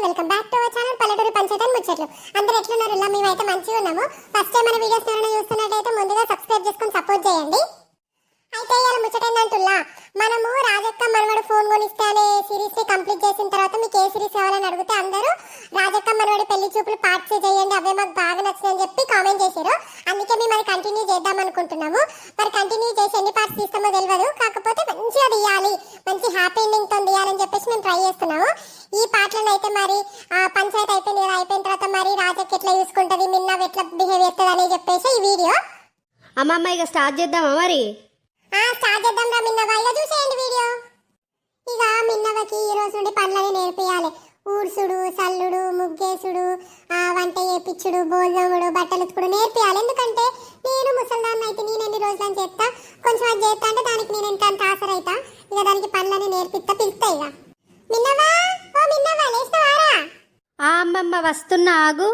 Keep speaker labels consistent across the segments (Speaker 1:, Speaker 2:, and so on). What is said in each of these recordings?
Speaker 1: Welcome back to our channel పల్లెటూరి పంచాయతీ ముచ్చట్లు. అందరూ ఎట్లున్నారు? ఇలా మేమైతే మంచిగా ఉన్నాము. ఫస్ట్ టైం మన వీడియోస్ ఎవరైనా చూస్తున్నట్టయితే ముందుగా సబ్స్క్రైబ్ చేసుకొని సపోర్ట్ చేయండి. అయితే ఇవాళ ముచ్చటేందంటుల్లా, మనము రాజక్క మనవడు ఫోన్ కొనిస్తే అనే సిరీస్ ని కంప్లీట్ చేసిన తర్వాత మీకు ఏ సిరీస్ కావాలని అడిగితే అందరూ రాజక్క మనవడి పెళ్లి చూపులు పార్ట్ 2 చేయండి, అవే మాకు బాగా నచ్చిందని చెప్పి కామెంట్ చేశారు. అందుకే మేము అది కంటిన్యూ చేద్దాం అనుకుంటున్నాము. మరి కంటిన్యూ చేసి ఎన్ని పార్ట్స్ తీస్తామో తెలియదు, కాకపోతే మంచిగా తీయాలి, మంచి హ్యాపీ ఎండింగ్ తో తీయాలని చెప్పేసి మేము ట్రై చేస్తున్నాము. ఈ పాటలను అయితే మరి పంచాయతీ అయిపోయింది కదా, అయిపోయిన తర్వాత మరి రాజక్క ఎట్లా చూసుకుంటది, మిన్న ఎట్లా బిహేవ్ చేస్తుంది అని చెప్పేసి ఈ వీడియో.
Speaker 2: అమ్మమ్మ ఇక స్టార్ట్ చేద్దామా? మరి
Speaker 1: స్టార్ట్ చేద్దాం రా మిన్నవ్వ, ఇక చూసేయండి వీడియో. ఇక మిన్నవ్వకి ఈ రోజు నుండి పనులని నేర్పియాలి. ఊడ్సుడు, సల్లుడు, ముగ్గేసుడు, వంట చేపించుడు, భోజనముడు, బట్టలు ఉతుకుడు నేర్పియాలి. ఎందుకంటే నేను ముసల్దాన్ని అయితే నేను ఎన్ని రోజులని చేస్తా, కొంచెం అది చేస్తా అంటే దానికి నేను ఎంత ఆసరైతా. ఇక దానికి పనులని నేర్పిస్తా, పిలుస్తా. ఇక మిన్నవ్వ, ఓ మిన్నవ్వ లేచినవారా?
Speaker 2: అమ్మమ్మ వస్తున్నా, ఆగు.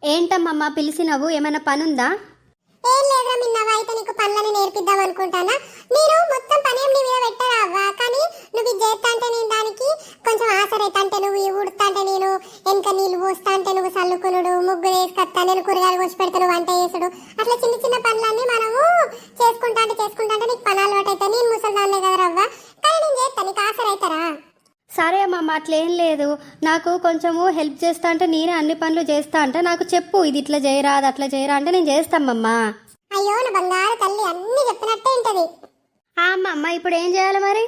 Speaker 2: ఏంటమ్మమ్మ పిలిచినవు? ఏమైనా పనుందా?
Speaker 1: ఏం లేదురా మిన్నవ్వ, అయితే నీకు పనులని నేర్పిద్దాం అనుకుంటానా. నేను మొత్తం పని నీ మీద పెట్టరావా, కానీ నువ్వు ఇది చేస్తా అంటే నేను దానికి కొంచెం ఆసరైతా. అంటే నువ్వు ఉడుతా అంటే నేను వెనక నీళ్ళు పోస్తా అంటే నువ్వు చల్లుకునుడు, ముగ్గులు వేసుకొస్తా, నేను కూరగాయలు కోసి పెడతాను, వంట చేసుడు, అట్లా చిన్న చిన్న పనులన్నీ మనము చేసుకుంటా అంటే నీకు పని అలవాటు అయితే. నేను ముసలిదాన్నే కదా రవ్వ, కానీ నేను చేస్తా, నీకు ఆసరైతారా?
Speaker 2: సరే అమ్మమ్మ, అట్లేం లేదు. నాకు కొంచెము హెల్ప్ చేస్తా అంటే నేనే అన్ని పనులు చేస్తా అంటే నాకు చెప్పు, ఇది ఇట్లా చేయరా, అది అట్లా చేయరా అంటే నేను చేస్తామమ్మ.
Speaker 1: అయ్యో నా బంగారు తల్లి, అన్ని చెప్పినట్టే ఉంటది.
Speaker 2: అమ్మమ్మ ఇప్పుడు ఏం చేయాలి మరి?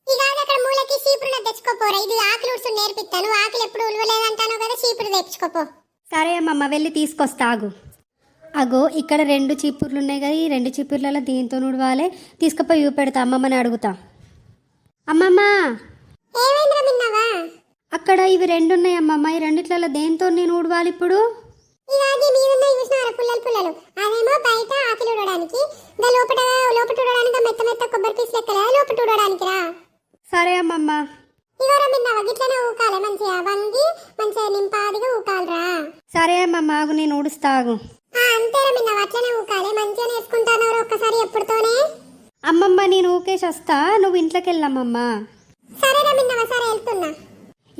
Speaker 1: ఇక అక్కడ మూలకి చీపురు తెచ్చుకోపోరా, ఇది ఆకులు ఉడుచు నేర్పిస్తాను. ఆకులు ఎప్పుడు ఉలవలేదంటాను కదా, చీపురు తెచ్చుకోపో.
Speaker 2: సరే అమ్మమ్మ, వెళ్ళి తీసుకొస్తా, ఆగు. అగో ఇక్కడ 2 చీపుర్లు ఉన్నాయి కదా, ఈ 2 చీపుర్లలో దీంతో నుడవాలి, తీసుకుపోయి పెడతా, అమ్మమ్మని అడుగుతా. అమ్మమ్మ
Speaker 1: ఏమైందిరా మిన్నవ్వ?
Speaker 2: అక్కడ ఇవి 2 ఉన్నాయి అమ్మమ్మ, ఈ రెండిట్లలో దేంతో నేను ఊడవాలి ఇప్పుడు?
Speaker 1: ఇలాగే మీరున్నాయి చూసినారా పుల్లలు, అదేమో బయట ఆకులు ఉడడానికి, లోపల ఉడడానికి మెత్త మెత్త కొబ్బరి పీస్ లెక్కలే లోపల ఉడడానికి రా.
Speaker 2: సరే అమ్మమ్మ.
Speaker 1: ఇవరా మిన్నవ్వ, గిట్లనే ఊకాలి, మంచిగా వంగి మంచిగా నింపాదిగా ఊకాలరా.
Speaker 2: సరే అమ్మమ్మ, ఆగు, నేను ఊడుస్తాగు.
Speaker 1: అంతేరా మిన్నవ్వ, అట్లనే ఊకాలి, మంచిగా నేర్చుకుంటాను ఒక్కసారి ఎప్పుడుతోనే.
Speaker 2: అమ్మమ్మ నేను ఊకేసి వస్తా, నువ్వు ఇంట్లోకి వెళ్ళమ్మమ్మ.
Speaker 1: సరేరా మిన్నవ్వ, సరే వెళ్తున్నా.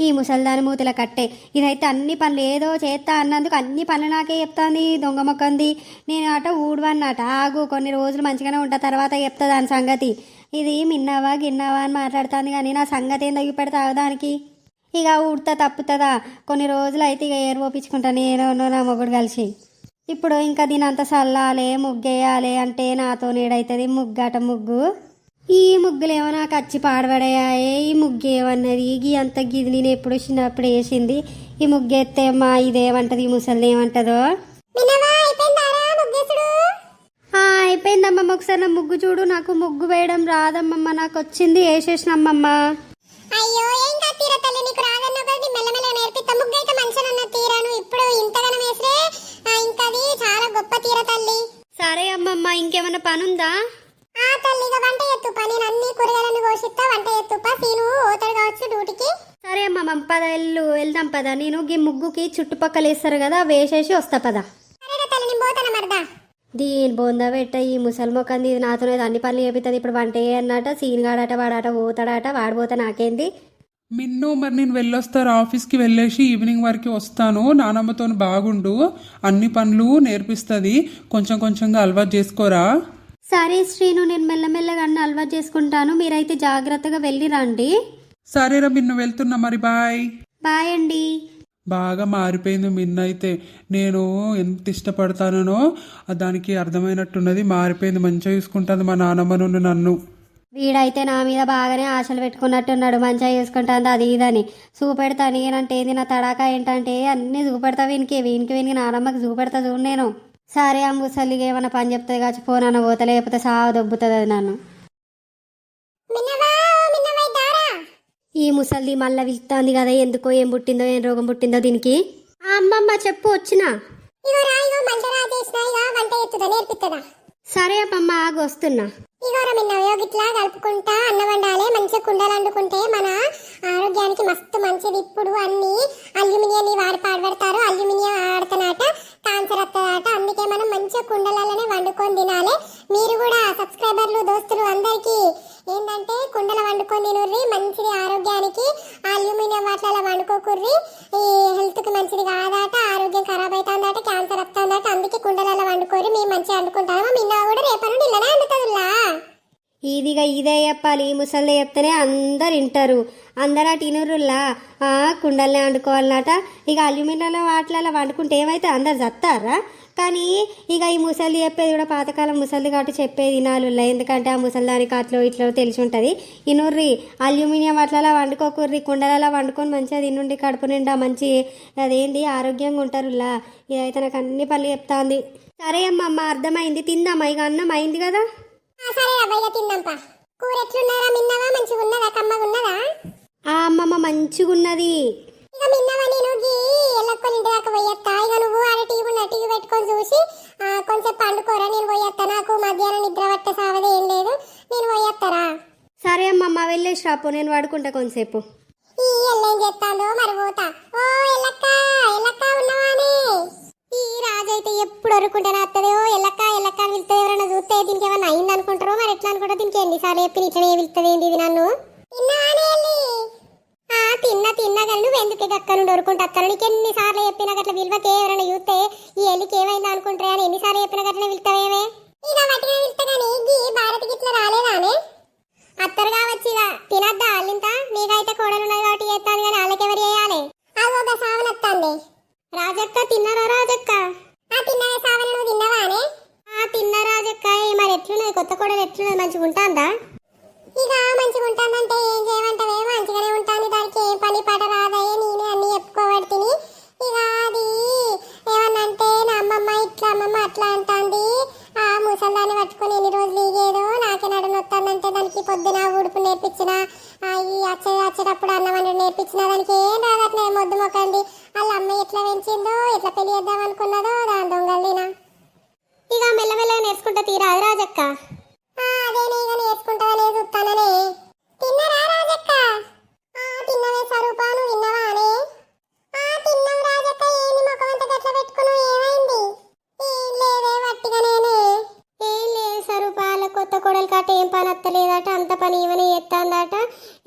Speaker 2: ఈ ముసల్దాని మూతల కట్టే, ఇదైతే అన్ని పనులు ఏదో చేస్తా అన్నందుకు అన్ని పనులు నాకే చెప్తాంది, దొంగ మొక్కంది. నేను అట ఊడవన్నట, ఆగు కొన్ని రోజులు మంచిగానే ఉంటా, తర్వాత చెప్తా దాని సంగతి. ఇది మిన్నవా గిన్నవా అని మాట్లాడుతుంది, కానీ నా సంగతి ఏం తగ్గి పెడతా దానికి. ఇక ఊడతా తప్పుతుందా, కొన్ని రోజులు అయితే ఇక ఏరు పోపించుకుంటా నేను నా మొగుడు కలిసి. ఇప్పుడు ఇంకా దీని అంత చల్లాలి, ముగ్గేయాలి అంటే నాతో నీడవుతుంది. ముగ్గట ముగ్గు, ఈ ముగ్గులేమో నాకు వచ్చి పాడబడాయే. ఈ ముగ్గు ఏమన్నది, ఈ అంత గిది నేను ఎప్పుడు చిన్నప్పుడు వేసింది. ఈ ముగ్గు ఎత్తే మా ఇదేమంటది, ఈ ముసలి ఏమంటదో. అయిపోయిందమ్మమ్మ, ఒకసారి నా ముగ్గు చూడు. నాకు ముగ్గు వేయడం రాదమ్మమ్మ, నాకు వచ్చింది వేసేసినమ్మమ్మ.
Speaker 1: అయ్యో ఏం కాదు తీరా తల్లి, నీకు రాదన్న ఒకటి మెల్లమెల్ల నేర్పిస్తా. ముగ్గు అయితే మంచిగా ఉన్న తీరా, నువ్వు ఇప్పుడు ఇంతగానం వేసే ఇంకా అది చాలా గొప్ప తీర తల్లి.
Speaker 2: సరే అమ్మమ్మ, ఇంకేమైనా పనుందా?
Speaker 1: తల్లిగా వంట ఎత్తు పని, అన్ని కూరగాయలను కోసిస్తా, వంట ఎత్తుపా. సీను ఓతాడు కావచ్చు డ్యూటీకి.
Speaker 2: సరే అమ్మమ్మ, పద వెళ్దాం పద. నేను ఈ ముగ్గుకి చుట్టుపక్కల వేస్తారు కదా, వేసేసి వస్తా పద. దీని బొంద పెట్ట, ఈ ముసలి మొక్కంది నాతోనే అన్ని పనులు చేపిస్తుంది. ఇప్పుడు వంట అన్నట, సీన్ గాడట, వాడట పోతాడట, వాడిపోతా నాకేంది.
Speaker 3: మిన్ను మరి నేను వెళ్ళొస్తారు, ఆఫీస్కి వెళ్ళేసి ఈవినింగ్ వరకు వస్తాను. నానమ్మతో బాగుండు, అన్ని పనులు నేర్పిస్తుంది, కొంచెం కొంచెంగా అలవాటు చేసుకోరా.
Speaker 2: సరే శ్రీను, నేను మెల్లమెల్లగా అన్ని అలవాటు చేసుకుంటాను, మీరైతే జాగ్రత్తగా వెళ్ళి రండి.
Speaker 3: సరేరా మిన్ను, వెళ్తున్నా మరి, బాయ్.
Speaker 2: బాయ్ అండి.
Speaker 3: బాగా మారిపోయింది మిన్ను అయితే, నేను ఎంత ఇష్టపడతానో దానికి అర్థమైనట్టున్నది, మారిపోయింది, మంచిగా చూసుకుంటుంది మా నానమ్మ నుండి నన్ను.
Speaker 2: వీడైతే నా మీద బాగానే ఆశలు పెట్టుకున్నట్టున్నాడు, మంచిగా చూసుకుంటాను అది ఇదని. చూపెడతా నేనంటే ఏంది, నా తడాకా ఏంటంటే అన్నీ చూపెడతా వీనికి నానమ్మకి చూపెడతా చూడు నేను. సరే ఆ ముసలిగా ఏమన్నా పని చెప్తుంది కావచ్చు, ఫోన్ అన్న పోతా, లేకపోతే సాగు దొబ్బుతుంది అది నన్ను. ఈ ముసలిది మళ్ళీ విలుతుంది కదా, ఎందుకో ఏం పుట్టిందో, ఏం రోగం పుట్టిందో దీనికి. అమ్మమ్మ చెప్పు, వచ్చినా. సరే అమ్మమ్మ, ఆగు వస్తున్నా.
Speaker 1: ఇట్లా కలుపుకుంటా అన్నం వండాలి, మంచిగా కుండలు వండుకుంటే మన ఆరోగ్యానికి మస్తు మంచిది. ఇప్పుడు అన్ని అల్యూమినియం వాడి పాడబెడతారు, అల్యూమినియం ఆడతనాట క్యాన్సర్ వస్తుందట. అందుకే మనం మంచిగా కుండలలోనే వండుకొని తినాలి. మీరు కూడా సబ్స్క్రైబర్లు దోస్తులు అందరికీ ఏంటంటే కుండల వండుకొని తినుర్రి, మంచిది ఆరోగ్యానికి. అల్యూమినియం వాటిలలో వండుకో వండుకోకుర్రి, ఈ హెల్త్ కి మంచిది కాదట, ఆరోగ్యం ఖరాబ్ అవుతుందట, క్యాన్సర్ వస్తుందట, అందుకే కుండలలో వండుకోరి, మేము మంచిగా వండుకుంటాము. మిన్న కూడా రేపటి నుండి ఇల్లనే వండుతుందిలా.
Speaker 2: ఇదిగా ఇదే చెప్పాలి, ముసలి చెప్తేనే అందరు వింటారు. అందరు అటు ఇనురుల్లా కుండల్నే వండుకోవాలన్నట. ఇక అల్యూమినియం వాటిలలో వండుకుంటే ఏమైతే అందరు చత్తారా? కానీ ఇక ఈ ముసలి చెప్పేది కూడా పాతకాలం ముసలి కాబట్టి చెప్పేది వినాలుల్లా. ఎందుకంటే ఆ ముసలి దానికి అట్లో ఇట్లో తెలిసి ఉంటుంది. ఇనుర్రి అల్యూమినియం వాటిలలో వండుకోకుర్రి, కుండలలో వండుకొని మంచిగా తినుండి, కడుపు నిండా మంచి అదేంది ఆరోగ్యంగా ఉంటారుల్లా. ఇదైతే నాకు అన్ని పనులు చెప్తాంది. సరే అమ్మమ్మ అర్థమైంది, తిందామా? ఇక అన్నం అయింది కదా.
Speaker 1: సరే అబ్బాయిగా తిందాంపా. కూర ఎట్లున్నారా? మిన్నవా మంచిగా ఉన్నదా? కమ్మగా ఉన్నదా?
Speaker 2: అమ్మమ్మ మంచిగున్నది.
Speaker 1: ఇక మిన్నవా నేను ఎల్లక్కొని ఇంటి దాకా పోయేస్తా. ఇక నువ్వు ఆడ టీవీ పెట్టుకొని చూసి కొంచెం పండుకోరా, నేను పోయేస్తా. నాకు మధ్యాహ్నం నిద్ర పట్టే సావదే ఏం లేదు, నేను పోయేస్తారా?
Speaker 2: సరే అమ్మమ్మ వెళ్ళేసి రాపో, నేను పడుకుంటా కొంతసేపు.
Speaker 1: ఈ ఎల్లేం చెప్తాందో మరి పోతా. ఓ ఎల్లక్క, ఎల్లక్క ఉన్నవానే? ఈ రాజు అయితే ఎప్పుడు వరుకుంటానే వస్తుంది. ఓ ఎల్లక్క ఎల్లక్క అని వెళ్తే ఎవరైనా చూస్తే దీనికి ఏమన్నా అయింది అనుకుంటారో మరి ఎట్లా అనుకుంటా. దీనికి ఎన్నిసార్లు చెప్పి ఇట్లనే వెళ్తుంది ఏంది ఇది నన్ను? తిన్నా కానీ నువ్వు ఎందుకు అక్క నుండి వరుకుంటా? అక్క నీకు ఎన్నిసార్లు చెప్పినా అట్లా విలువకే ఎవరైనా చూస్తే ఈ ఎల్లికి ఏమైంది అనుకుంటారా అని ఎన్నిసార్లు చెప్పినా అట్లా వెళ్తావేమే? ఇక వాటిగా వెళ్తా కానీ ఈ భారతికి ఇట్లా రాలేదానే? అత్తరు కావచ్చు. ఇక తినద్దా అల్లింత? నీకైతే కోడలు ఉన్నది కాబట్టి చేస్తాను కానీ వాళ్ళకెవరు చేయాలి? అదొక సావనత్తాంది. రాజక్క తిన్నారా? రాజక్క తిన్నవే. సావన నువ్వు తిన్నవా అనే? తిన్నా రాజక్క. మరి ఎట్లున్నది కొత్త కోడలు? ఎట్లున్నది? మంచిగా ఉంటాందా? ఇక మంచిగా ఉంటుందంటే ఏం చేయమంటావే, మంచిగానే ఉంటుంది. దానికి ఏం పని పాట రాదయ్యే, నేనే అన్ని చెప్పుకోబడి తిని. ఇక అది ఏమన్నంటే నా అమ్మమ్మ ఇట్లా అమ్మమ్మ అట్లా అంటుంది. ఆ ముసల్దాన్ని పట్టుకొని ఎన్ని రోజులు ఇగేదో నాకే నడు నొత్తానంటే దానికి పొద్దున ఉడుపు నేర్పించిన, ఈ వచ్చేటప్పుడు అన్నం వండి నేర్పించిన, దానికి ఏం రాదట్లే మొద్దు మొక్కండి. వాళ్ళ అమ్మ ఎట్లా పెంచిందో, ఎట్లా పెళ్లి చేద్దాం అనుకున్నదో దాని దొంగలినా. ఇక మెల్లమెల్లగా నేర్చుకుంటా తీరాదు రాజక్క. అదేనే ఇక నేర్చుకుంటావనే చూస్తాననే. తిన్నారా రాజక్క? తిన్నవే స్వరూప, నువ్వు తిన్నవా అనే? తిన్నాం రాజక్క. ఏంది ముఖం అంతా గట్ల పెట్టుకుని ఏమైంది? ఏం లేదే వట్టిగానేనే. ఏం లేదు స్వరూప, వాళ్ళ కొత్త కోడలు కాట ఏం పని అత్తలేదట, అంత పని ఏమైనా చేస్తాందట,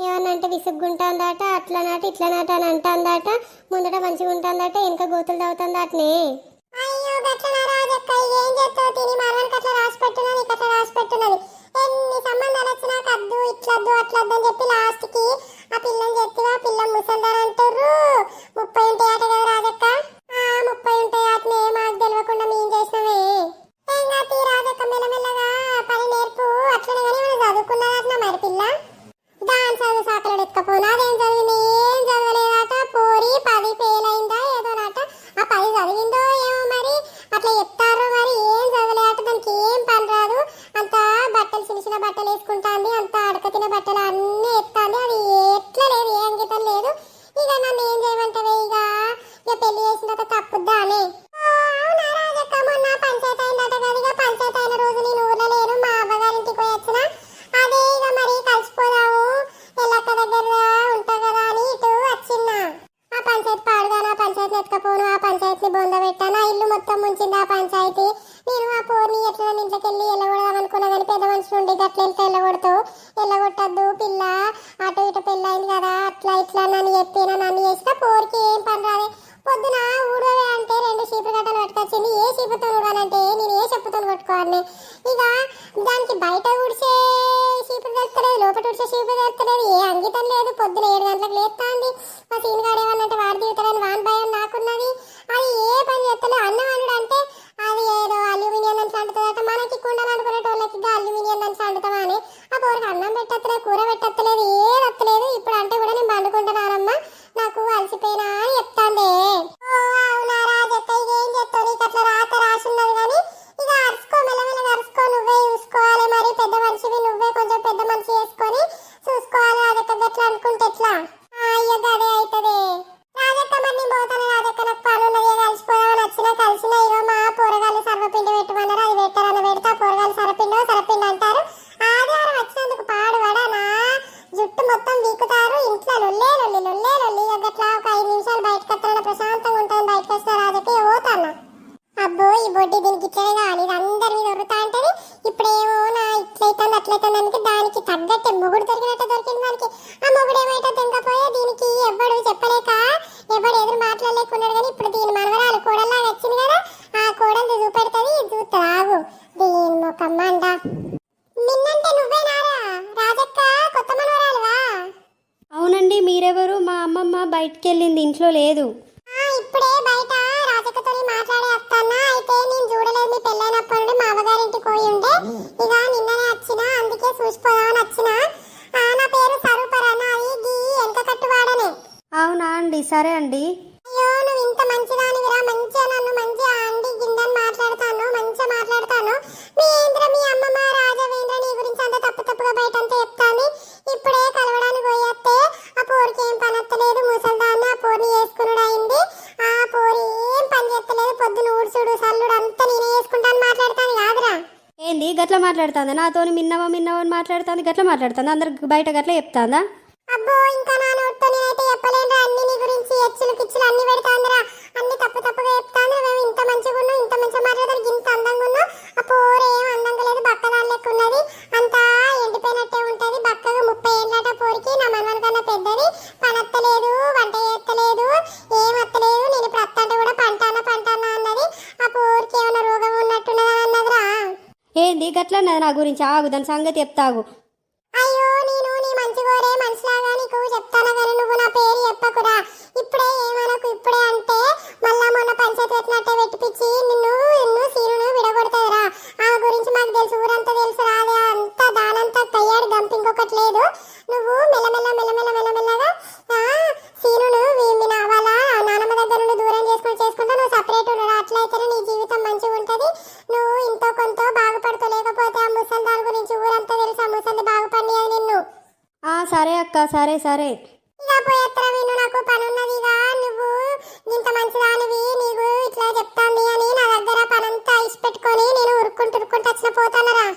Speaker 1: ఏమన్నంటే విసుగ్గుంటుందట, అట్లనాట ఇట్లనాట అని అంటుందట, ముందట మంచిగా ఉంటుందట, వెనక గోతులు తాగుతుందటనే. అయ్యో గట్లనా రాజక్క? ఏం చేస్తావు? తిని మరవనికి అట్లా రాసి పెట్టున్నా, నీకు అట్లా రాసి పెట్టున్నది. ఎన్ని సంబంధాలు వచ్చినా కద్దు ఇట్లద్దు అట్లద్దు అని చెప్పి లాస్ట్ కి ఆ పిల్లని చెప్తివా, పిల్ల ముసల్దాన్ అంటారు. 30 ఉంటాయట కదా రాజక్క? 30 ఉంటాయటనే, మాకు తెలియకుండా మేము చేసినవే. ఏం కాదు రాజక్క, మెల్లమెల్లగా పని నేర్పు. అట్లనే కానీ మనం చదువుకున్నదట మరి పిల్ల. దాని చదువు సాకలు ఎక్కపోనా, అదేం చదివింది? ఏం చదవలేదట. పోరి 10 ఫెయిల్ అయిందా ఏదోనట. ఆ 10 చదివిందో ఏమో మరి, అట్లా చెప్తారో మరి. ఏం చదవలేదట, దానికి ఏం పని రాదు. అంత బట్టలు చిన్న చిన్న బట్టలు వేసుకుంటాంది, అంత అడకతిన బట్టలు అన్ని ఎత్తాంది. అది ఎట్లా లేదు, ఏ అంకితం లేదు. ఇక నన్ను ఏం చేయమంటావే? ఇక పెళ్లి చేసిన తర్వాత తప్పుద్దా అని. అవునా రాజక్క? మొన్న పంచాయతీ అయిందట కదా. ఇక పంచాయతీ అయిన రోజు నేను ఊర్లో లేను, మా అవ్వగారింటికి పోయి వచ్చిన. అదే ఇక మరి కలిసిపోదాము, ఎల్లక్క దగ్గర ఉంటా కదా అని ఇటు వచ్చిన్నా. ఆ పంచాయతీ పాడుగాను, ఆ పంచాయతీ ఎత్తుకపోను, ఆ పంచాయతీని బొంద పెట్టాను. ఆ ఇల్లు మొత్తం ముంచింది ఆ పంచాయతీ. నేను ఆ పోర్ని ఎట్లా ఇంట్లోకి వెళ్ళి వెళ్ళగొడదాం అనుకున్నా కానీ పెద్ద మనుషులు ఉండి గట్ల వెళ్తే వెళ్ళగొడతావు, వెళ్ళగొట్టద్దు పిల్ల, అటు ఇటు పెళ్ళి అయింది కదా, అట్లా ఇట్లా నన్ను చెప్పినా, నన్ను చేసిన పోరికి ఏం పని రాదే. పొద్దున ఊడవే అంటే 2 చీపురు గట్టలు పట్టుకొచ్చింది. ఏ చీపుతో ఊడాలంటే నేను ఏ చెప్పుతో కొట్టుకోవాలి. ఇక దానికి బయట ఊడిసే చీపురు తెలుస్తలేదు, లోపల ఊడిసే చీపురు తెలుస్తలేదు, ఏ అంగితం లేదు. పొద్దున 7 గంటలకు లేస్తాంది. మా సీనుగాడు ఏమన్నంటే వాడి దిగుతాడని వాన్ భయం నాకున్నది. అది ఏ పని చేస్తలేదు. అన్నం వండుడు అంటే అది ఏదో అల్యూమినియం దాన్ని సండుతుందట. మనకి కుండలు అనుకునేటోళ్ళకి అల్యూమినియం దాన్ని సండుతామా అని ఆ పోరికి అన్నం పెట్టలేదు, కూర పెట్టలేదు, ఏది వస్తలేదు. ఇప్పుడు అంటే కూడా నేను పండుకుంటున్నానమ్మా, నాకు అలసిపోయినా అని చెప్తాందే. అవునా రాజక్క? ఇక ఏం చెప్తావు? నీకు అట్లా రాత రాసున్నది కానీ ఇక అరుచుకో, మెల్లమెల్లగా అరుచుకో. నువ్వే చూసుకోవాలి మరి, పెద్ద మనిషివి నువ్వే, కొంచెం పెద్ద మనిషి చేసుకొని చూసుకోవాలి రాజక్క. గట్లా అనుకుంటే ఎట్లా? అయ్యో గదే అవుతుంది రాజక్క. మరి నేను పోతాను రాజక్క, నాకు పని ఉన్నది. కలిసిపోదామని వచ్చినా కలిసిన. ఇగో మా కూరగాయలు సర్వపిండి పెట్టమన్నారు, అది పెట్టారని పెడతా. కూరగాయలు సరపిండి అంటారు. ఆదివారం వచ్చినందుకు పాడుపడా నా జుట్టు మొత్తం వీకుతారు. ఇంట్లో లొల్లే లొల్లి లొల్లే లొల్లి. గట్లా ఒక 5 నిమిషాలు బయటకు వస్తాను, ప్రశాంతంగా ఉంటుంది. బయటకు వస్తా రాజక్క, పోతాను. అబ్బో ఈ బొడ్డి దీనికి ఇట్లనే కావాలి, ఇది అందరి మీద ఉరుతా అంటది. ఇప్పుడేమో నా ఇట్లయితుంది అట్లయితుంది అందుకే దానికి తగ్గట్టే మొగుడు దొరికినట్టు దొరికింది. దానికి ఆ మొగుడు ఏమైతే తెంకపోయి
Speaker 2: అమ్మమ్మ బయటికి వెళ్ళింది, ఇంట్లో లేదు.
Speaker 1: ఇప్పుడే బయట రాజక్కతో మాట్లాడే వస్తానా. అయితే నేను చూడలేదు, మీ పెళ్ళైనప్పటి నుండి మా అమ్మగారింటికి పోయి ఉండే. ఇక నిన్ననే వచ్చిన, అందుకే చూసిపోదామని వచ్చిన. నా పేరు సరూపరా, నాది గీ ఎంత కట్టువాడనే.
Speaker 2: అవునా అండి, సరే అండి.
Speaker 1: అయ్యో నువ్వు ఇంత మంచిదానివిరా, మంచిగా నన్ను మంచిగా అండి గిందని మాట్లాడతాను, మంచిగా మాట్లాడతాను. మీ ఏంద్ర మీ అమ్మమ్మ రాజవేంద్ర నీ గురించి అంత తప్పుగా బయట అంతా చెప్తాంది. ఇప్పుడే కలవడానికి పోయేస్తే ఆ పోరికి ఏం పని ఎత్తలేదు, ముసల్దాన్ని ఆ పోరిని చేసుకున్నాడు అయింది. ఆ పోరి ఏం పని చేస్తలేదు, పొద్దున ఊడ్చుడు సల్లుడు అంతా నేనే చేసుకుంటాను మాట్లాడతాను కాదురా.
Speaker 2: ఏంది గట్ల మాట్లాడుతుందా? నాతోని మిన్నవా అని మాట్లాడుతుంది, గట్ల మాట్లాడుతుంది, అందరికి బయట గట్ల చెప్తాందా?
Speaker 1: అబ్బో ఇంకా నా నోటితో నేనైతే చెప్పలేనురా. అన్ని నీ గురించి ఎచ్చులు కిచ్చులు అన్ని పెడతాందిరా, అన్ని తప్పుగా చెప్తాందిరా. మేము ఇంత మంచిగా ఉన్నాం, ఇంత మంచిగా మాట్లాడతానికి, ఇంత అందంగా ఉన్నాం. ఆ పోరు ఏం అందంగా లేదు, బక్కదాని లెక్క ఉన్నది, అంతా ఎండిపోయినట్టే ఉంటది. బక్కగా 30 ఏళ్ళట పోరికి, నా మనవని కన్నా పెద్దది. పనత్తలేదు, వంట చేస్తలేదు, ఏం అత్తలేదు. నేను ఇప్పుడు అత్తంటే కూడా పంటానా అన్నది. ఆ పోరికి ఏమైనా రోగం ఉన్నట్టున్నదా అన్నదిరా.
Speaker 2: ఏంది గట్ల అన్నది నా గురించి? ఆగు, దాని సంగతి చెప్తాగు.
Speaker 1: అయ్యో నేను నీ మంచి కోరే మనిషిలాగా నీకు చెప్తాను కానీ నువ్వు నా పేరు చెప్పకురా. ఇప్పుడే ఏమనకు, ఇప్పుడే అంటే మళ్ళా మొన్న పంచాయతీ పెట్టినట్టే పెట్టిపిచ్చి నిన్ను సీనును విడగొడతాదిరా. ఆ గురించి మాకు తెలుసు, ఊరంతా తెలుసు రాదే. అంతా దానంతా కయ్యాడు గంప, ఇంకొకటి లేదు. నువ్వు మెల్లమెల్లగా సీనును వాళ్ళ నానమ్మ దగ్గర నుండి దూరం చేసుకుంటా నువ్వు సపరేట్ ఉండరా. అట్లయితేనే నీ జీవితం మంచిగా ఉంటది. నువ్వు ఇంతో కొంత బాగుపడుతూ, లేకపోతే ఆ ముసలి దాని గురించి ఊరంతా తెలుసు, ఆ ముసలి బాగుపడి అది నిన్ను.
Speaker 2: సరే అక్క, సరే.
Speaker 1: ఇక పోయేత్తరా విన్ను, నాకు పని ఉన్నది. ఇక నువ్వు ఇంత మంచిదానివి, నీకు ఇట్లా చెప్తాంది అని నా దగ్గర పనంతా ఇసి పెట్టుకొని నేను ఉరుక్కుంటూ వచ్చిన పోతానరా.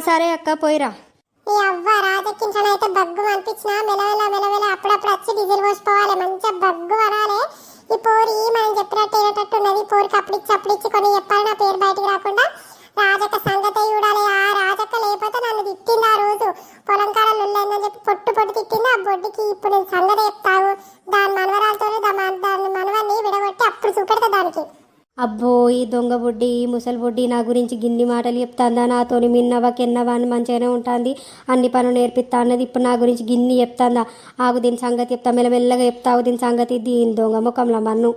Speaker 2: సరే అక్క, పోయిరా.
Speaker 1: ఈ అవ్వ రాజెక్కించనైతే బగ్గు అనిపించిన మెలవెల అప్పుడప్పుడు వచ్చి డీజిల్ పోసుకోవాలి, మంచిగా బగ్గు వరాలి. ఈ పోరి మనం చెప్పినట్టు ఏటట్టు ఉన్నది. ఈ పోరికి అప్పుడిచ్చి కొన్ని చెప్పాలి, నా పేరు బయటికి రాకుండా. రాజక్క సంగతే చూడాలి. ఆ రాజక్క లేకపోతే నన్ను తిట్టింది ఆ రోజు పొలం కాడలు ఉల్లేదని చెప్పి పొట్టు తిట్టింది. ఆ బొడ్డికి ఇప్పుడు సంగతి చెప్తావు. దాని మనవరాలతో దాని మనవాన్ని విడగొట్టి అప్పుడు చూపెడతా దానికి.
Speaker 2: అబ్బో, ఈ దొంగ బుడ్డి, ఈ ముసలి బుడ్డి నా గురించి గిన్ని మాటలు చెప్తాందా? నాతోని మిన్నవా కెన్నవా అని మంచిగానే ఉంటుంది, అన్ని పనులు నేర్పిస్తా అన్నది. ఇప్పుడు నా గురించి గిన్ని చెప్తాందా? ఆగు, దీని సంగతి చెప్తా, మెల్లమెల్లగా చెప్తావు దీని సంగతి. దీని దొంగ ముఖంలో మన్ను.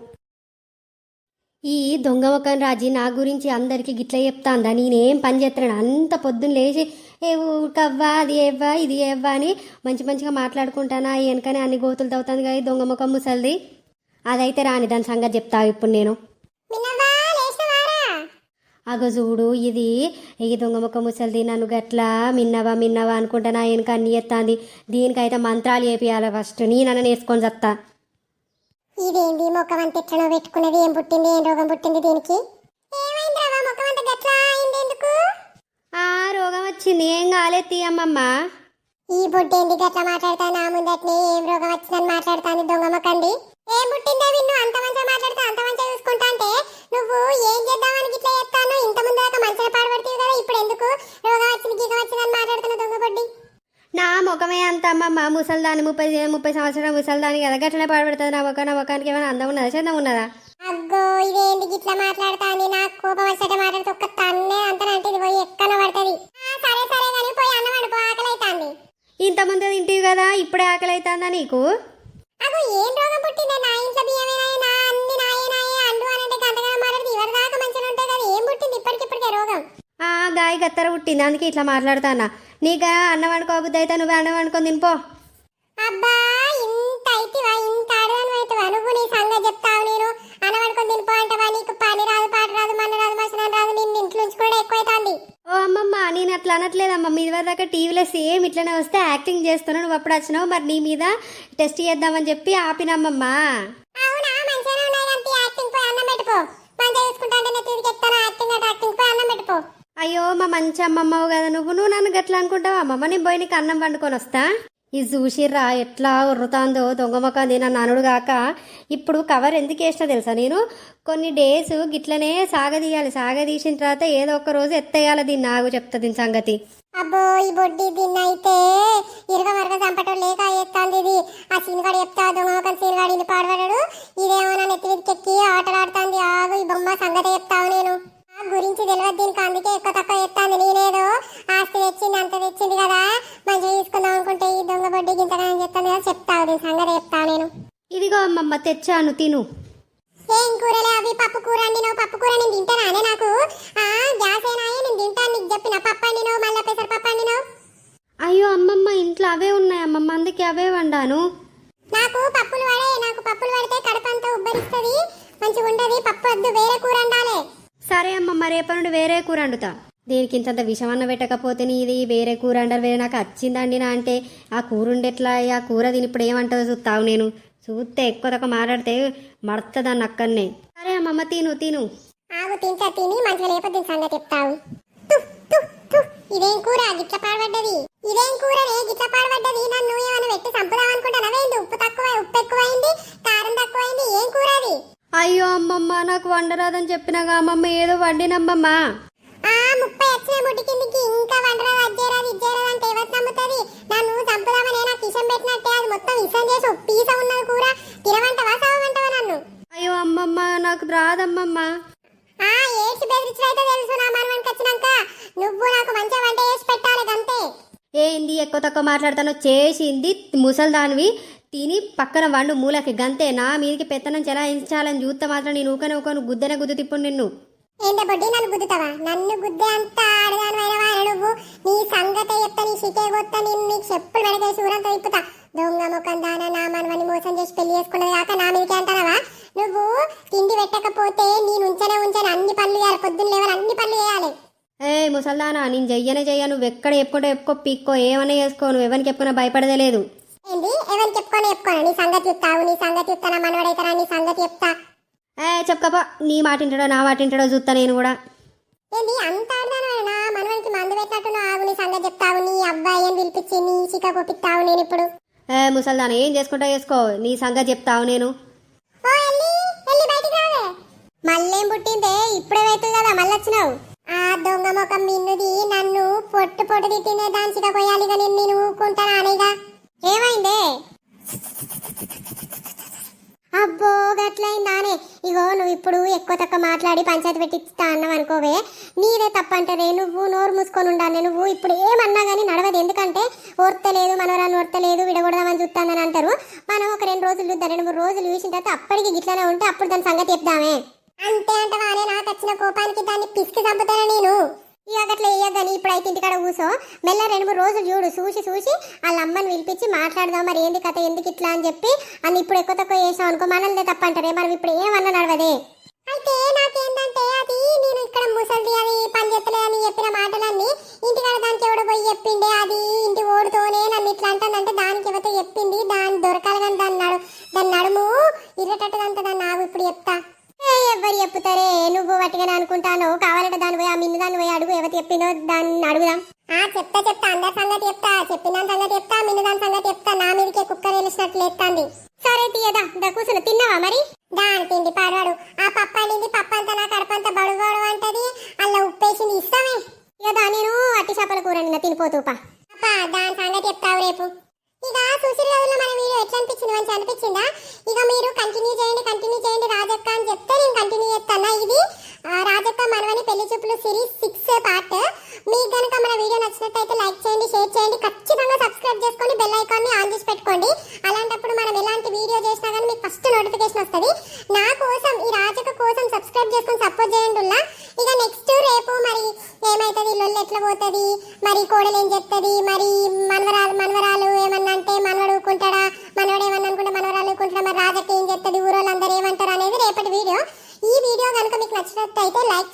Speaker 2: ఈ దొంగ ముఖం రాజీ నా గురించి అందరికీ గిట్ల చెప్తాందా? నేనేం పని చేస్తున్నాను? అంత పొద్దున్న లేచి ఊరికవ్వా, అది ఏవ్వా, ఇది ఏవ్వా అని మంచిగా మాట్లాడుకుంటానా? వెనకనే అన్ని గోతులు తవ్వుతుంది కదా ఈ దొంగ ముఖం ముసలిది. అదైతే రాని, దాని సంగతి చెప్తావు ఇప్పుడు నేను. అగో చూడు, ఈ దొంగ ముఖం ముసలిది నన్ను గట్లా మిన్నవా అనుకుంటా వెనక అన్ని ఎత్తాంది. దీనికైతే మంత్రాలు చేపియాలి ఫస్ట్, నేనన్న నేర్చుకొని చత్తా.
Speaker 1: ఇదేంది ముఖం అంత ఎట్లనో పెట్టుకున్నది? ఏం పుట్టింది, ఏం రోగం పుట్టింది దీనికి?
Speaker 2: రోగం వచ్చింది, ఏం కాలేదు అమ్మమ్మ.
Speaker 1: ఈ బుడ్డేంది గట్లా మాట్లాడతా? నా ముందట్నే ఏం రోగం వచ్చిందని మాట్లాడుతాంది దొంగ ముఖంది. ఏం పుట్టిందే విన్ను, అంత మంచిగా మాట్లాడుతా, అంత మంచిగా చూసుకుంటా అంటే నువ్వు ఏం చేద్దామని గిట్లా చెప్తాను? ఇంత ముందు దాకా మంచిగా పాడబడుతుంది కదా, ఇప్పుడు ఎందుకు రోగం వచ్చింది గీగం వచ్చిందని మాట్లాడుతున్నా దొంగ బొడ్డి?
Speaker 2: నా ముఖమే అంత అమ్మమ్మ, ముసల్దాన్ని 30 సంవత్సరాల ముసల్దాన్ని కదా, గట్లనే పాడబడుతుంది నా ముఖం. నా ముఖానికి ఏమైనా అందం ఉన్నదా, చందం ఉన్నదా?
Speaker 1: అగ్గో ఇదేంది గిట్లా మాట్లాడుతాంది? నాకు కోపం వచ్చేట మాట్లాడుతూ ఒక్క తన్నే అంతనంటే ఇది పోయి ఎక్కన పడుతుంది. సరే కానీ పోయి అన్నం వండుకో, ఆకలి అవుతాంది.
Speaker 2: ఇంత ముందు తింటివి కదా, ఇప్పుడే ఆకలి అవుతుందా నీకు?
Speaker 1: అగో ఏం రోగం పుట్టిందే? నా ఇంట్లో బియ్యమేనా, అన్ని నాయే అండు అని అంటే గంటగా మాట్లాడితే ఇవరి దాకా మంచిగా ఉంటాయి కదా, ఏం పుట్టింది ఇప్పటికిప్పటికే రోగం?
Speaker 2: గాయ గత్తర పుట్టింది, అందుకే ఇట్లా మాట్లాడుతానా. నీకు అన్నం వండుకోబుద్ది అయితే నువ్వే అన్నం వండుకొని తినిపో.
Speaker 1: అబ్బా ఇంత అయితేవా, ఇంత ఆడదాను అయితేవా నువ్వు? నీ సంగతి చెప్తావు. నేను అన్నం వండుకొని తినిపో అంటవా? నీకు పని రాదు, పాట రాదు, మన రాదు, మసనం రాదు, నిన్ను ఇంట్లో ఉంచుకోవడం ఎక్కువైతుంది.
Speaker 2: ఓ అమ్మమ్మ, నేను అట్లా అనట్లేదమ్మమ్మ. ఇదివరకు దాకా టీవీలో సేమ్ ఇట్లనే వస్తే యాక్టింగ్ చేస్తున్నావు, నువ్వు అప్పుడు వచ్చినావు, మరి నీ మీద టెస్ట్ చేద్దామని చెప్పి ఆపినమ్మమ్మ.
Speaker 1: అవునా, మంచిగానే ఉన్నాయి అంతే. యాక్టింగ్ పోయి అన్నం పెట్టుకో, మంచిగా చూసుకుంటా అంటే తిరిగి ఎత్తాను. యాక్టింగ్ పోయి అన్నం పెట్టుకో.
Speaker 2: అయ్యో మా మంచి అమ్మమ్మవు కదా నువ్వు నన్ను గట్లా అనుకుంటావు అమ్మమ్మ. నేను పోయి నీకు అన్నం వండుకొని వస్తా. ఇది చూసిర్రా ఎట్లా ఉర్రుతాందో దొంగ మొక్కంది నన్ను అనుడు కాక. ఇప్పుడు కవర్ ఎందుకు వేసినా తెలుసా, నేను కొన్ని డేస్ గిట్లనే సాగదీసిన తర్వాత ఏదో ఒక రోజు ఎత్తేయాలి దీన్ని. నాకు చెప్తా దీని సంగతి.
Speaker 1: అబ్బో ఈ బొడ్డి దీన్ని అయితే ఇరగ చంపటం లేక ఎత్తాంది ఇది. ఆ సీనుగాడు చెప్తా దొంగ మొక్కని సీనుగాడు ఇన్ని పాడబడాడు, ఇదేమో నా నెత్తికెక్కి ఆటలాడుతాంది. ఆగు ఈ బొమ్మ సంగతి చెప్తావు. నేను గురించి తెలియదు దీనికి, అందుకే ఎక్కువ తక్కువ చెప్తాంది. నేనేదో ఆస్తి తెచ్చింది అంత తెచ్చింది కదా మంచిగా తీసుకుందాం అనుకుంటే ఈ దొంగ బొడ్డి గింతగా చెప్తాను కదా, చెప్తావు దీని సంగతి చెప్తావు నేను.
Speaker 2: అమ్మమ్మ తెచ్చాను తిను.
Speaker 1: ఏం కూరలే అవి? పప్పు కూర వండినావు. పప్పు కూర నేను తింటానానే? నాకు గ్యాస్ అయినాయే, నేను తింటాను. నీకు చెప్పిన పప్పు వండినావు, మళ్ళీ పెసర పప్పు వండినావు.
Speaker 2: అయ్యో అమ్మమ్మ ఇంట్లో అవే ఉన్నాయి అమ్మమ్మ, అందుకే అవే వండాను.
Speaker 1: నాకు పప్పులు పడితే కడుపంతా ఉబ్బరిస్తుంది, మంచిగా ఉండదు. పప్పు వద్దు, వేరే కూర వండాలి.
Speaker 2: సరే అమ్మమ్మ, రేపటి నుండి వేరే కూర వండుతా. దీనికి ఇంతంత విషమన్న పెట్టకపోతే ఇది వేరే కూర అంటారు. వేరే నాకు వచ్చిందండి నా అంటే ఆ కూర ఉండేట్లా, ఆ కూర తిని ఇప్పుడు ఏమంటావు చూస్తావు. నేను చూస్తే ఎక్కువ తక్కువ మాట్లాడితే మడతదాన్ని అక్కడనే. సరే అమ్మమ్మ తిను తిను.
Speaker 1: ఆగు, తింటా. తిని మంచిగా లేకపోతే సంగతి చెప్తావు. ఇదేం కూర గిట్ల పాడబడ్డది? ఇదేం కూరనే గిట్ల పాడబడ్డది? నన్ను ఏమైనా పెట్టి చంపుదామనుకుంటానవేంది? ఉప్పు ఎక్కువైంది, కారం తక్కువైంది. ఏం కూర అది?
Speaker 2: అయ్యో అమ్మమ్మ, నాకు వండరాదని చెప్పినాగా అమ్మమ్మ, ఏదో వండినమ్మమ్మ.
Speaker 1: 30 వచ్చిన ముట్టి కిందికి ఇంకా వండరాదు, అజ్జేరాదు, ఇజ్జేరాదు అంటే ఎవరు నమ్ముతుంది? నన్ను చంపుదామని నాకు ఇషం పెట్టినట్టే అది మొత్తం ఇషం చేసి పీస ఉన్నది కూర. తినవంటవా సావమంటవా నన్ను?
Speaker 2: అయ్యో అమ్మమ్మ, నాకు రాదమ్మమ్మ.
Speaker 1: ఏడ్చి బెదిరించైతే తెలుసు. నా మనవనికి వచ్చినాక నువ్వు నాకు మంచిగా వంట చేసి పెట్టాలి గంతే.
Speaker 2: ఏంది ఎక్కువ తక్కువ మాట్లాడతానో? చేసింది ముసల్దానివి, తిని పక్కన వండు మూలకి గంతే. నా మీదికి పెత్తనం చెలాయించాలని చూస్తే మాత్రం నేను ఊకను గుద్దనే గుద్దు తిప్పుడు నిన్ను.
Speaker 1: ఏంట బొడ్డి, నన్ను గుద్దుతావా? నన్ను గుద్దే అంత ఆడదానివైనవా నువ్వు? నీ సంగతే చెప్తా, నీ సిటే కొత్తా, నేను నీకు చెప్పులు వెనకేసి ఊరంతా తిప్పుతా. దొంగ ముఖం దానా, నా మనవని మోసం చేసి పెళ్లి చేసుకున్నది కాక నా మీదకి అంటావా? నువ్వు తిండి పెట్టకపోతే నేను ఉంచనే అన్ని పనులు చేయాలి. పొద్దున్న లేవాలి, అన్ని పనులు చేయాలి.
Speaker 2: ఏ ముసల్దానా, నేను చెయ్య. నువ్వు ఎక్కడ చెప్పుకుంటే చెప్పుకో, పిక్కో, ఏమన్నా చేసుకో. నువ్వు ఎవరికి చెప్పుకున్నా భయపడదే లేదు.
Speaker 1: ఏంది? ఎవరికి చెప్పుకోను? నీ సంగతి చెప్తావు. నీ సంగతి చెప్తా, నా మనవడైతారా? నీ సంగతి చెప్తా.
Speaker 2: చెప్పకపో, నీ మాట వింటాడో నా మాట వింటాడో చూస్తా నేను కూడా.
Speaker 1: ఏంది అంత ఆడదానైనా? మనవనికి మందు పెట్టినట్టు ఆగు. నీ సంగతి చెప్తావు. నీ అబ్బాయి పిలిపించి నీ చిక్క కొప్పిస్తావు నేను ఇప్పుడు.
Speaker 2: ముసల్దానా, ఏం చేసుకుంటా చేసుకో, నీ సంగతి చెప్తావు నేను.
Speaker 1: మళ్ళేం పుట్టిందే? ఇప్పుడే అవుతుంది కదా, మళ్ళీ వచ్చినావు. ఆ దొంగ ముఖం మిన్నుది నన్ను పొట్టు తిట్టినే దాంచిగా పోయాలిగా. నేను ఊకుంటాను అనేగా. ఏమైందే? అబ్బో గట్లయిందానే. ఇగో నువ్వు ఇప్పుడు ఎక్కువ తక్కువ మాట్లాడి పంచాయతీ పెట్టిస్తా అన్నావు అనుకోవే, నీదే తప్పంటారే. నువ్వు నోరు మూసుకొని ఉండాలి. నువ్వు ఇప్పుడు ఏమన్నా కానీ నడవదు. ఎందుకంటే ఓర్తలేదు, మనవరాలు ఓర్తలేదు, విడగొడదామని చూస్తానని అంటారు. మనం ఒక 2 రోజులు చూద్దాం. 2-3 రోజులు చూసిన తర్వాత అప్పటికి గిట్లనే ఉంటే అప్పుడు దాని సంగతి చెప్దామే. అంతే అంటవానే? నాకు వచ్చిన కోపానికి దాన్ని పిసికి చంపుతాను నేను. ఇక అట్లా వేయద్దని ఇప్పుడైతే ఇంటికాడ కూసో. మెల్ల 2-3 రోజులు చూసి వాళ్ళ అమ్మని పిలిపించి మాట్లాడదాం. మరి ఏంది కథ, ఎందుకు ఇట్లా అని చెప్పి అని ఇప్పుడు ఎక్కువ తక్కువ చేసాం అనుకో, మనల్ని తప్పంటారే. మనం ఇప్పుడు ఏమన్నా నడవదే. అయితే నాకేంటంటే అది నేను ఇక్కడ ముసలిది అది పని చేస్తలేదని చెప్పిన మాటలన్నీ ఇంటికాడ దానికి ఎవడో పోయి చెప్పిండే. అది ఇంటి ఓడుతోనే నన్ను ఇట్లా అంటుందంటే దానికి ఎవరితో చెప్పింది. దాన్ని దొరకాలి కానీ దాని నడుము ఇరటట్టుదంతా. దాన్ని నాకు ఇప్పుడు చెప్తా. ఎవరు చెప్పుతారే? నువ్వు వట్టిగానే అనుకుంటాను. కావాలంటే దాన్ని పోయి, ఆ మిన్ను దాన్ని పోయి అడుగు, ఎవరు చెప్పిందో దాన్ని అడుగుదాం. చెప్తా. అందరి సంగతి చెప్తా. చెప్పిన సంగతి చెప్తా, మిన్ను దాని సంగతి చెప్తా. నా మీదకే కుక్క తెలిసినట్లు ఎత్తాంది. సరే తీయదా కూర్చుని తిన్నావా మరి? దాని తిండి పాడవాడు. ఆ పప్పు అడిగింది. పప్పు అంతా నా కడపంతా బడుగోడు అంటది. అలా ఉప్పేసింది ఇస్తామే. ఇక నేను అట్టి చేపల కూర నిన్న తినిపోతూపా. దాని సంగతి చెప్తావు రేపు. ఇక చూసిన రోజుల్లో మన వీడియో ఎట్లా అనిపించింది? మంచి అనిపించిందా? ఇక మీరు కంటిన్యూ చేయండి రాజక్క అని చెప్తే నేను కంటిన్యూ చేస్తాను. ఇది రాజక్క మనవని పెళ్లి చూపులు సిరీస్ 6 పార్ట్. మీకు కనుక మన వీడియో నచ్చినట్టయితే లైక్ చేయండి, షేర్ చేయండి, ఖచ్చితంగా సబ్స్క్రైబ్ చేసుకోండి, బెల్ ఐకాన్ని ఆన్ చేసి పెట్టుకోండి. అలాంటప్పుడు మనం ఎలాంటి వీడియో చేసినా కానీ మీకు ఫస్ట్ నోటిఫికేషన్ వస్తుంది. నా కోసం, ఈ రాజక్క కోసం సబ్స్క్రైబ్ చేసుకొని సపోర్ట్ చేయండి. ఇక నెక్స్ట్ రేపు మరి ఏమైతుంది, లొల్లు ఎట్లా పోతుంది, మరి కోడలు ఏం చెప్తుంది, మరి మనవరాలు ఏమన్నా అంటే మనవడు ఊకుంటాడా, మనవడు ఏమన్నా అనుకుంటే మనవరాలు ఊకుంటాడా, మరి రాజక్క ఏం చెప్తుంది, ఊరోళ్ళందరూ ఏమంటారు అనేది రేపటి వీడియో. ఈ వీడియో కనుక మీకు నచ్చినట్లయితే లైక్